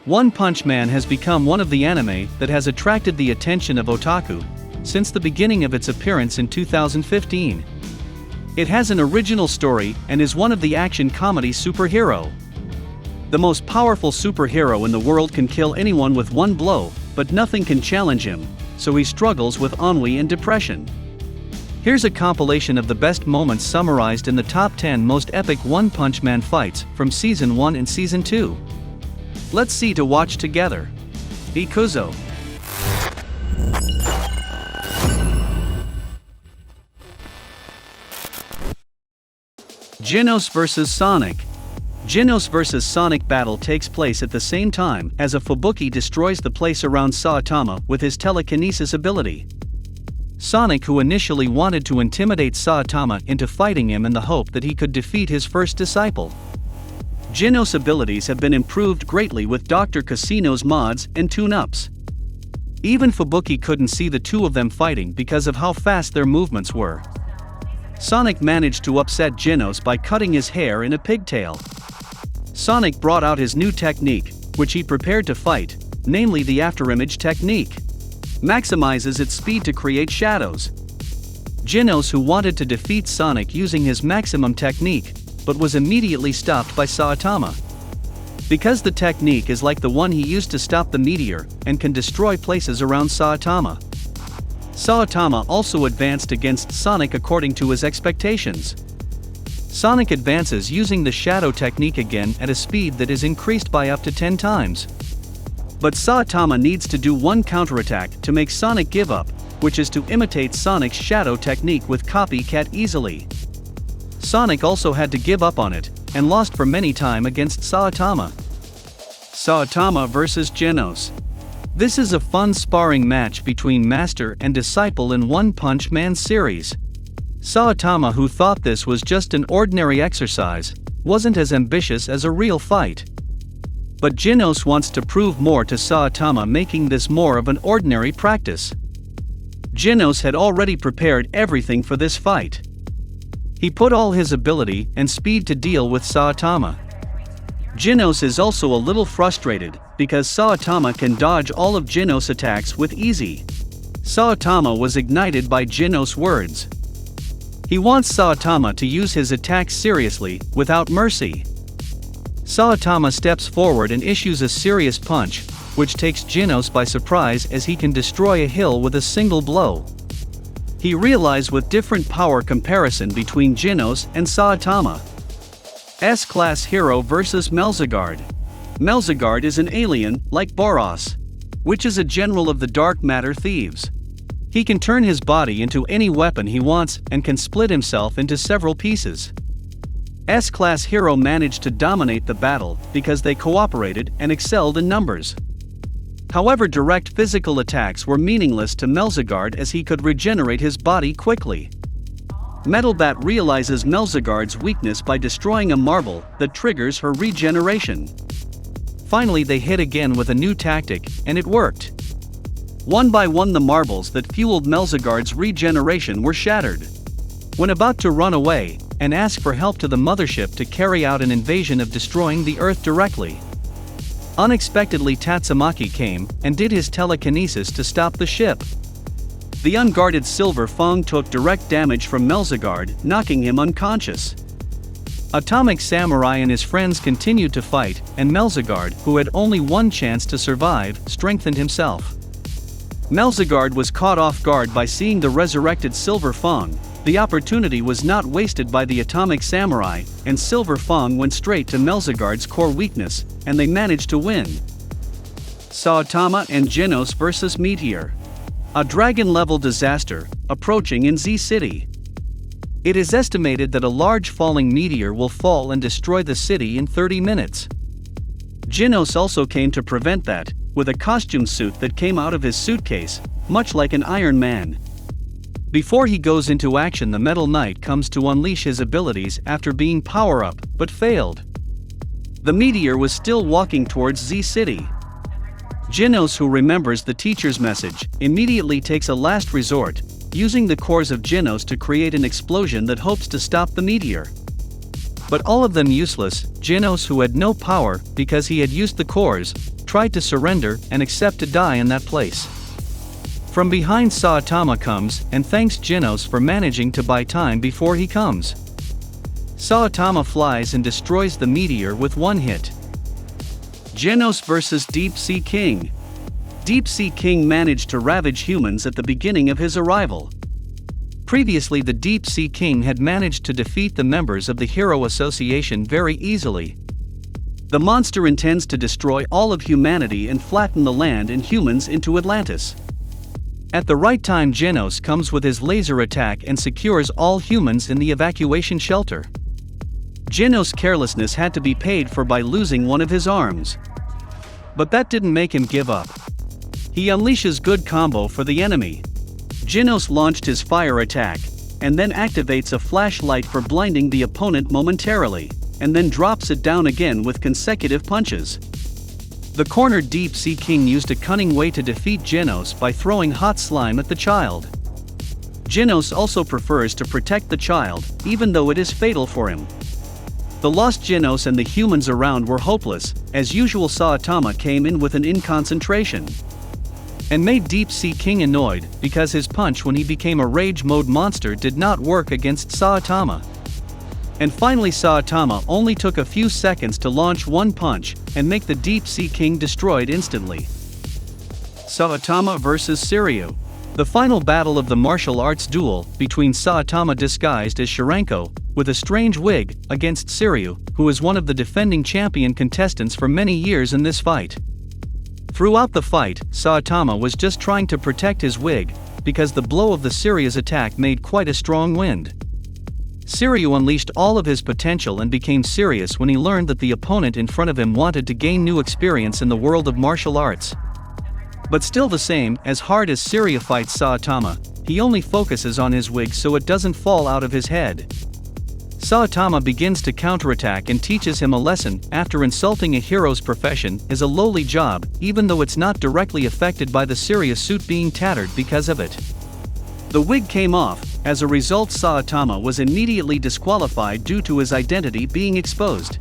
One Punch Man has become one of the anime that has attracted the attention of otaku since the beginning of its appearance in 2015. It has an original story and is one of the action comedy superhero. The most powerful superhero in the world can kill anyone with one blow, but nothing can challenge him, so he struggles with ennui and depression. Here's a compilation of the best moments summarized in the top 10 most epic One Punch Man fights from Season 1 and Season 2. Let's see to watch together. Ikuzo. Genos vs Sonic. Genos vs Sonic battle takes place at the same time as a Fubuki destroys the place around Saitama with his telekinesis ability. Sonic, who initially wanted to intimidate Saitama into fighting him in the hope that he could defeat his first disciple. Genos' abilities have been improved greatly with Dr. Casino's mods and tune-ups. Even Fubuki couldn't see the two of them fighting because of how fast their movements were. Sonic managed to upset Genos by cutting his hair in a pigtail. Sonic brought out his new technique, which he prepared to fight, namely the afterimage technique. Maximizes its speed to create shadows. Genos, who wanted to defeat Sonic using his maximum technique, but was immediately stopped by Saitama. Because the technique is like the one he used to stop the meteor and can destroy places around Saitama. Saitama also advanced against Sonic according to his expectations. Sonic advances using the shadow technique again at a speed that is increased by up to 10 times. But Saitama needs to do one counterattack to make Sonic give up, which is to imitate Sonic's shadow technique with copycat easily. Sonic also had to give up on it, and lost for many time against Saitama. Saitama vs Genos. This is a fun sparring match between master and disciple in One Punch Man series. Saitama, who thought this was just an ordinary exercise, wasn't as ambitious as a real fight. But Genos wants to prove more to Saitama, making this more of an ordinary practice. Genos had already prepared everything for this fight. He put all his ability and speed to deal with Saitama. Genos is also a little frustrated because Saitama can dodge all of Genos' attacks with easy. Saitama was ignited by Genos' words. He wants Saitama to use his attacks seriously, without mercy. Saitama steps forward and issues a serious punch, which takes Genos by surprise as he can destroy a hill with a single blow. He realized with different power comparison between Genos and Saitama. S-Class Hero vs Melzigard. Melzigard is an alien, like Boros, which is a general of the dark matter thieves. He can turn his body into any weapon he wants and can split himself into several pieces. S-Class Hero managed to dominate the battle because they cooperated and excelled in numbers. However, direct physical attacks were meaningless to Melzigard as he could regenerate his body quickly. Metalbat realizes Melzigard's weakness by destroying a marble that triggers her regeneration. Finally, they hit again with a new tactic, and it worked. One by one, the marbles that fueled Melzigard's regeneration were shattered. When about to run away and ask for help to the mothership to carry out an invasion of destroying the Earth directly, unexpectedly Tatsumaki came and did his telekinesis to stop the ship. The unguarded Silver Fang took direct damage from Melzigard, knocking him unconscious. Atomic Samurai and his friends continued to fight, and Melzigard, who had only one chance to survive, strengthened himself. Melzigard was caught off guard by seeing the resurrected Silver Fang. The opportunity was not wasted by the Atomic Samurai, and Silver Fang went straight to Melzigard's core weakness, and they managed to win. Saitama and Genos vs Meteor. A dragon-level disaster, approaching in Z City. It is estimated that a large falling meteor will fall and destroy the city in 30 minutes. Genos also came to prevent that, with a costume suit that came out of his suitcase, much like an Iron Man. Before he goes into action, the Metal Knight comes to unleash his abilities after being power-up, but failed. The meteor was still walking towards Z City. Genos, who remembers the teacher's message, immediately takes a last resort, using the cores of Genos to create an explosion that hopes to stop the meteor. But all of them useless. Genos, who had no power because he had used the cores, tried to surrender and accept to die in that place. From behind Saitama comes and thanks Genos for managing to buy time before he comes. Saitama flies and destroys the meteor with one hit. Genos vs Deep Sea King. Deep Sea King managed to ravage humans at the beginning of his arrival. Previously, the Deep Sea King had managed to defeat the members of the Hero Association very easily. The monster intends to destroy all of humanity and flatten the land and humans into Atlantis. At the right time, Genos comes with his laser attack and secures all humans in the evacuation shelter. Genos' carelessness had to be paid for by losing one of his arms. But that didn't make him give up. He unleashes good combo for the enemy. Genos launched his fire attack, and then activates a flashlight for blinding the opponent momentarily, and then drops it down again with consecutive punches. The cornered Deep Sea King used a cunning way to defeat Genos by throwing hot slime at the child. Genos also prefers to protect the child, even though it is fatal for him. The lost Genos and the humans around were hopeless. As usual, Saitama came in with an inconcentration and made Deep Sea King annoyed because his punch when he became a rage mode monster did not work against Saitama. And finally, Saitama only took a few seconds to launch one punch and make the Deep Sea King destroyed instantly. Saitama vs Suiryu. The final battle of the martial arts duel between Saitama disguised as Shiranko, with a strange wig, against Suiryu, who is one of the defending champion contestants for many years in this fight. Throughout the fight, Saitama was just trying to protect his wig, because the blow of the Suiryu's attack made quite a strong wind. Suiryu unleashed all of his potential and became serious when he learned that the opponent in front of him wanted to gain new experience in the world of martial arts. But still, the same, as hard as Suiryu fights Saitama, he only focuses on his wig so it doesn't fall out of his head. Saitama begins to counterattack and teaches him a lesson. After insulting a hero's profession is a lowly job, even though it's not directly affected by the Suiryu suit being tattered because of it. The wig came off. As a result, Saitama was immediately disqualified due to his identity being exposed.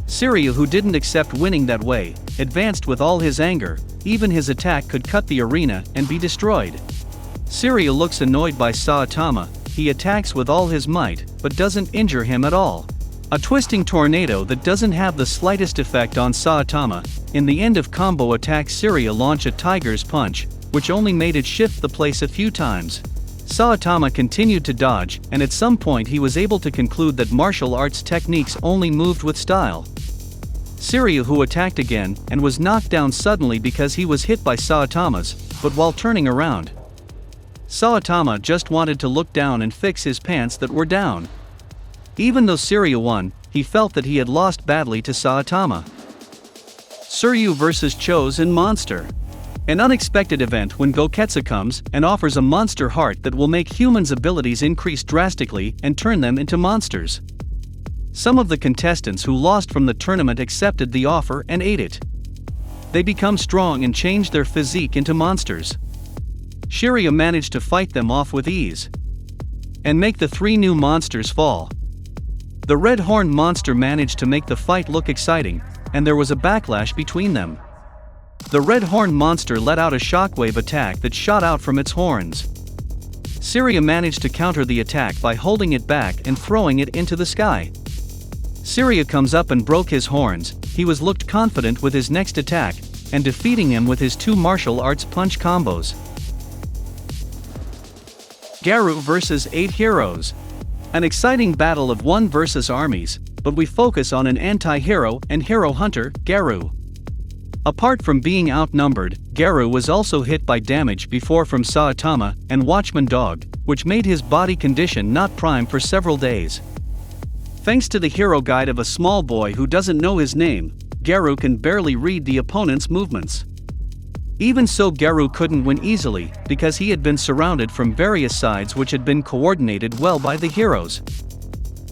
Suiryu, who didn't accept winning that way, advanced with all his anger. Even his attack could cut the arena and be destroyed. Suiryu looks annoyed by Saitama. He attacks with all his might, but doesn't injure him at all. A twisting tornado that doesn't have the slightest effect on Saitama. In the end of combo attack, Suiryu launched a tiger's punch, which only made it shift the place a few times. Saitama continued to dodge, and at some point he was able to conclude that martial arts techniques only moved with style. Suiryu, who attacked again, and was knocked down suddenly because he was hit by Saitama's, but while turning around, Saitama just wanted to look down and fix his pants that were down. Even though Suiryu won, he felt that he had lost badly to Saitama. Suiryu vs Chosen Monster. An unexpected event when Goketsu comes and offers a monster heart that will make humans' abilities increase drastically and turn them into monsters. Some of the contestants who lost from the tournament accepted the offer and ate it. They become strong and change their physique into monsters. Suiryu managed to fight them off with ease and make the three new monsters fall. The red-horned monster managed to make the fight look exciting, and there was a backlash between them. The red-horned monster let out a shockwave attack that shot out from its horns. Suiryu managed to counter the attack by holding it back and throwing it into the sky. Suiryu comes up and broke his horns. He was looked confident with his next attack, and defeating him with his two martial arts punch combos. Garou vs 8 Heroes. An exciting battle of 1 versus armies, but we focus on an anti-hero and hero hunter, Garou. Apart from being outnumbered, Garou was also hit by damage before from Saitama and Watchman Dog, which made his body condition not prime for several days. Thanks to the hero guide of a small boy who doesn't know his name, Garou can barely read the opponent's movements. Even so, Garou couldn't win easily, because he had been surrounded from various sides which had been coordinated well by the heroes.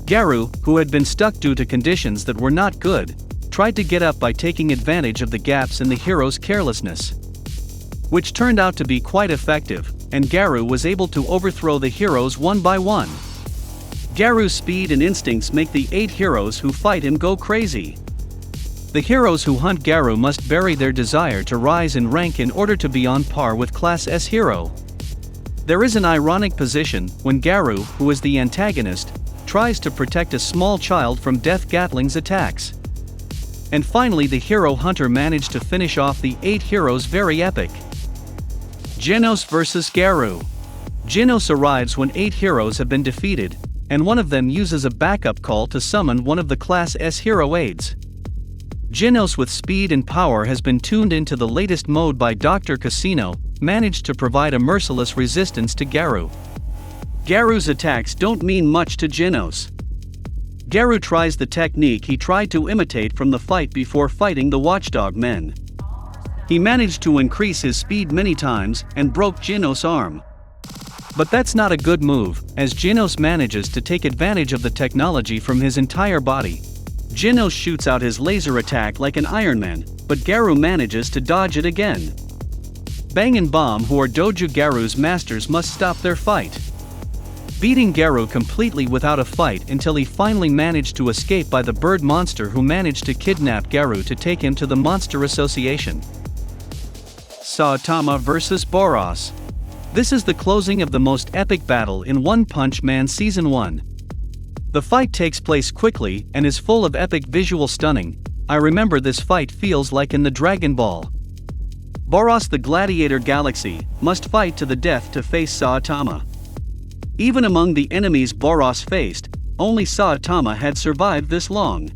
Garou, who had been stuck due to conditions that were not good, tried to get up by taking advantage of the gaps in the heroes' carelessness, which turned out to be quite effective, and Garou was able to overthrow the heroes one by one. Garou's speed and instincts make the 8 heroes who fight him go crazy. The heroes who hunt Garou must bury their desire to rise in rank in order to be on par with Class S hero. There is an ironic position when Garou, who is the antagonist, tries to protect a small child from Death Gatling's attacks. And finally the hero hunter managed to finish off the 8 heroes. Very epic. Genos vs Garou. Genos arrives when 8 heroes have been defeated, and one of them uses a backup call to summon one of the Class S hero aids. Genos with speed and power has been tuned into the latest mode by Dr. Casino, managed to provide a merciless resistance to Garou. Garou's attacks don't mean much to Genos. Garou tries the technique he tried to imitate from the fight before fighting the Watchdog men. He managed to increase his speed many times and broke Genos' arm. But that's not a good move, as Genos manages to take advantage of the technology from his entire body. Genos shoots out his laser attack like an Iron Man, but Garou manages to dodge it again. Bang and Bomb, who are Doju Garou's masters, must stop their fight, beating Garou completely without a fight until he finally managed to escape by the bird monster, who managed to kidnap Garou to take him to the Monster Association. Saitama vs Boros. This is the closing of the most epic battle in One Punch Man Season 1. The fight takes place quickly and is full of epic visual stunning. I remember this fight feels like in the Dragon Ball. Boros, the Gladiator Galaxy, must fight to the death to face Saitama. Even among the enemies Boros faced, only Saitama had survived this long.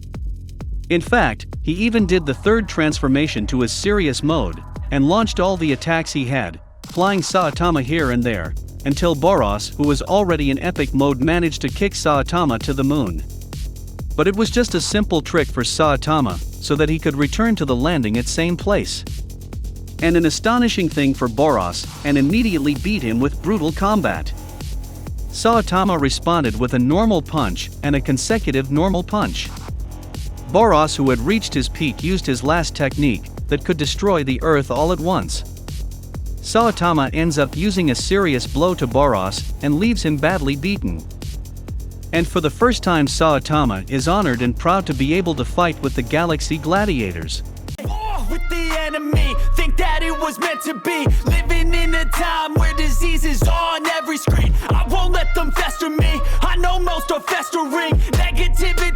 In fact, he even did the 3rd transformation to his serious mode, and launched all the attacks he had, flying Saitama here and there, until Boros, who was already in epic mode, managed to kick Saitama to the moon. But it was just a simple trick for Saitama, so that he could return to the landing at same place. And an astonishing thing for Boros, and immediately beat him with brutal combat. Saitama responded with a normal punch and a consecutive normal punch. Boros, who had reached his peak, used his last technique that could destroy the earth all at once. Saitama ends up using a serious blow to Boros and leaves him badly beaten. And for the first time Saitama is honored and proud to be able to fight with the Galaxy Gladiators. With the enemy, think that it was meant to be. Living in a time where disease is on every screen. I won't let them fester me. I know most are festering. Negativity